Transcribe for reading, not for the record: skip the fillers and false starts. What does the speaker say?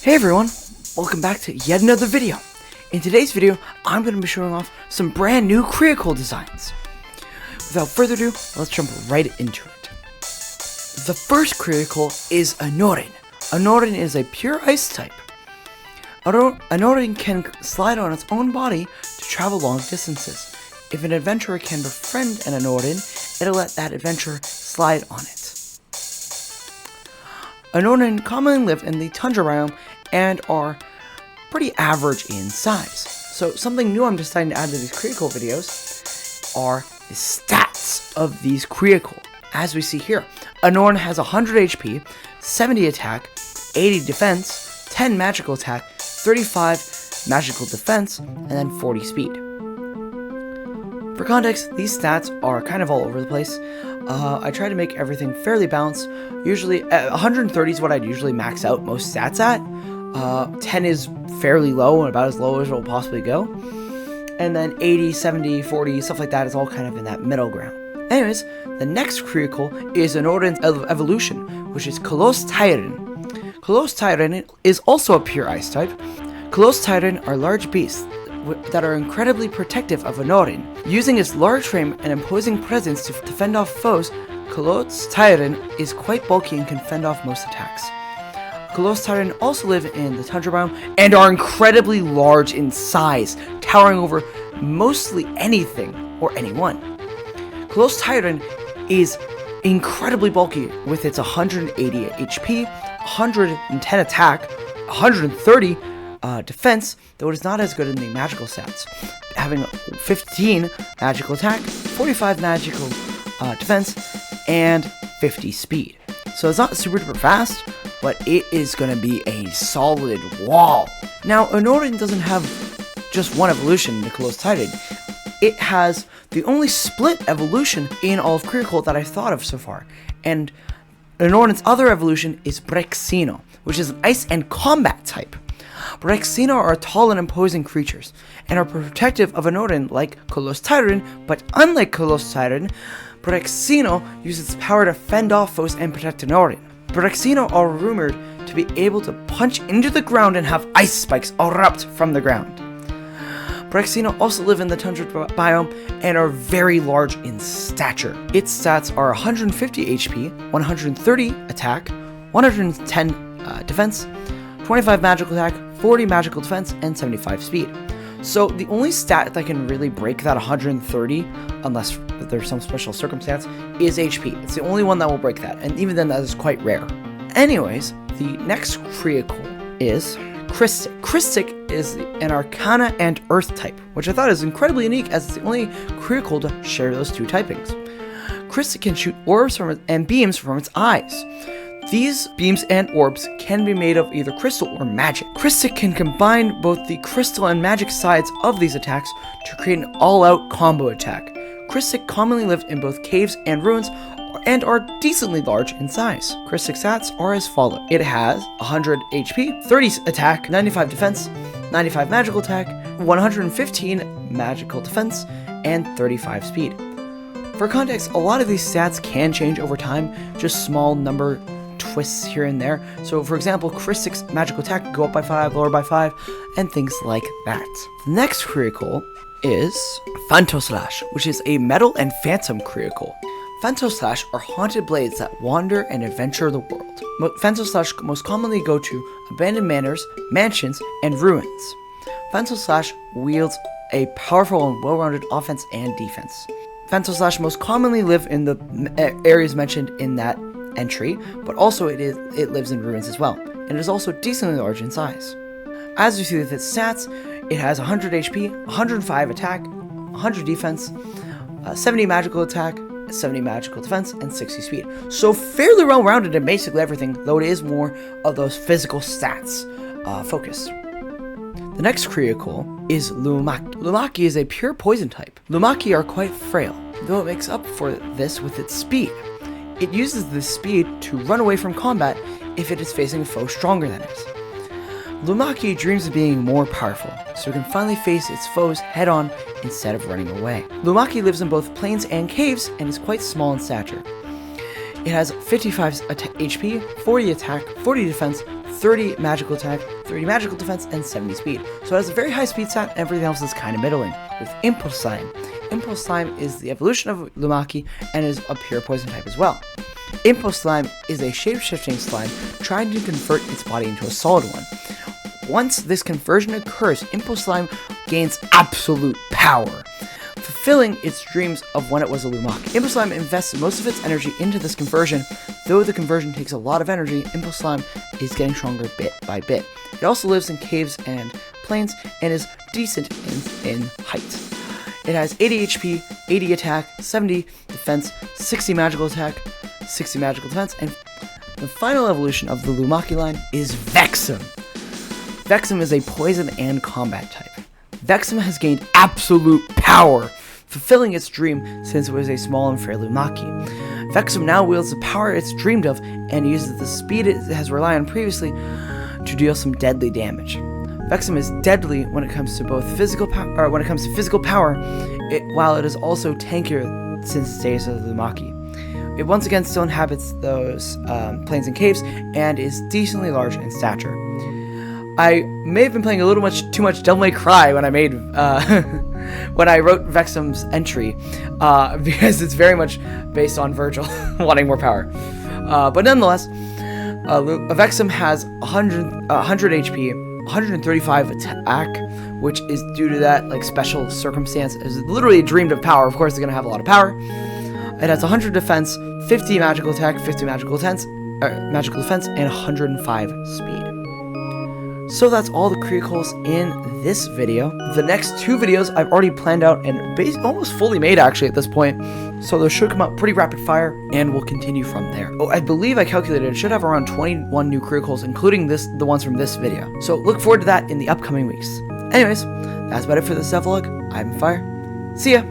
Hey everyone, welcome back to yet another video. In today's video, I'm going to be showing off some brand new Creacol designs. Without further ado, let's jump right into it. The first Creacol is Anorin. Anorin is a pure ice type. Anorin can slide on its own body to travel long distances. If an adventurer can befriend an Anorin, it'll let that adventurer slide on it. Anorin commonly live in the tundra biome and are pretty average in size. So something new I'm deciding to add to these Creacol videos are the stats of these Creacol. As we see here, Anorin has 100 HP, 70 attack, 80 defense, 10 magical attack, 35 magical defense, and then 40 speed. For context, these stats are kind of all over the place. I try to make everything fairly balanced. Usually, 130 is what I'd usually max out most stats at. 10 is fairly low and about as low as it will possibly go. And then 80, 70, 40, stuff like that is all kind of in that middle ground. Anyways, the next Creacol is Anorin's evolution, which is Coloss Tyran. Coloss Tyran is also a pure ice type. Coloss Tyran are large beasts that are incredibly protective of Anorin. Using its large frame and imposing presence to fend off foes, Coloss Tyran is quite bulky and can fend off most attacks. Coloss Tyran also live in the tundra biome and are incredibly large in size, towering over mostly anything or anyone. Coloss Tyran is incredibly bulky with its 180 HP, 110 attack, 130 defense, though it is not as good in the magical stats, having 15 magical attack, 45 magical defense, and 50 speed. So it's not super duper fast, but it is going to be a solid wall. Now, Anorin doesn't have just one evolution in Coloss Tyran. It has the only split evolution in all of Creacol that I've thought of so far. And Anorin's other evolution is Brexino, which is an ice and combat type. Brexino are tall and imposing creatures, and are protective of Anorin like Coloss Tyran, but unlike Coloss Tyran, Brexino uses its power to fend off foes and protect Anorin. Brexino are rumored to be able to punch into the ground and have ice spikes erupt from the ground. Brexino also live in the tundra biome and are very large in stature. Its stats are 150 HP, 130 attack, 110 defense, 25 magical attack, 40 magical defense, and 75 speed. So the only stat that can really break that 130, unless there's some special circumstance, is HP. It's the only one that will break that, and even then that is quite rare. Anyways, the next Creacol is Crystic. Crystic is an Arcana and Earth type, which I thought is incredibly unique as it's the only Creacol to share those two typings. Crystic can shoot orbs and beams from its eyes. These beams and orbs can be made of either crystal or magic. Crystic can combine both the crystal and magic sides of these attacks to create an all-out combo attack. Crystic commonly live in both caves and ruins and are decently large in size. Crystic stats are as follows. It has 100 HP, 30 attack, 95 defense, 95 magical attack, 115 magical defense, and 35 speed. For context, a lot of these stats can change over time, just small number twists here and there. So for example, Crystic's magical attack could go up by 5, lower by 5, and things like that. The next Creacol is Phantoslash, which is a metal and phantom Creacol. Phantoslash are haunted blades that wander and adventure the world. Phantoslash most commonly go to abandoned manors, mansions, and ruins. Phantoslash wields a powerful and well-rounded offense and defense. Phantoslash most commonly live in the areas mentioned in that entry, but also it lives in ruins as well, and is also decently large in size. As you see with its stats, it has 100 HP, 105 attack, 100 defense, 70 magical attack, 70 magical defense, and 60 speed. So fairly well-rounded in basically everything, though it is more of those physical stats focused. The next Creacol is Lumaki. Lumaki is a pure poison type. Lumaki are quite frail, though it makes up for this with its speed. It uses this speed to run away from combat if it is facing a foe stronger than it. Lumaki dreams of being more powerful, so it can finally face its foes head-on instead of running away. Lumaki lives in both plains and caves and is quite small in stature. It has 55 HP, 40 attack, 40 defense, 30 magical attack, 30 magical defense, and 70 speed. So it has a very high speed stat, and everything else is kind of middling. With Impulse Slime. Impulse Slime is the evolution of Lumaki and is a pure poison type as well. Impulse Slime is a shape-shifting slime trying to convert its body into a solid one. Once this conversion occurs, Impulse Slime gains absolute power, fulfilling its dreams of when it was a Lumaki. Impulse Slime invests most of its energy into this conversion. Though the conversion takes a lot of energy, Impulse Slime is getting stronger bit by bit. It also lives in caves and plains and is decent in height. It has 80 HP, 80 attack, 70 defense, 60 magical attack, 60 magical defense, and the final evolution of the Lumaki line is Vexum. Vexum is a poison and combat type. Vexum has gained absolute power, fulfilling its dream since it was a small and frail Lumaki. Vexum now wields the power it's dreamed of and uses the speed it has relied on previously to deal some deadly damage. Vexum is deadly when it comes to both physical power, while it is also tankier since its days of the Lumaki. It once again still inhabits those plains and caves and is decently large in stature. I may have been playing a little too much Devil May Cry when I made when I wrote Vexum's entry, because it's very much based on Virgil wanting more power. But nonetheless, Vexum has 100 HP, 135 attack, which is due to that special circumstance. It's literally dreamed of power. Of course, it's gonna have a lot of power. It has 100 defense, 50 magical attack, 50 magical defense, and 105 speed. So that's all the Creacols in this video. The next two videos I've already planned out and almost fully made actually at this point. So those should come out pretty rapid fire and we'll continue from there. Oh, I believe I calculated it should have around 21 new Creacols, including the ones from this video. So look forward to that in the upcoming weeks. Anyways, that's about it for this devlog. I'm Fire. See ya!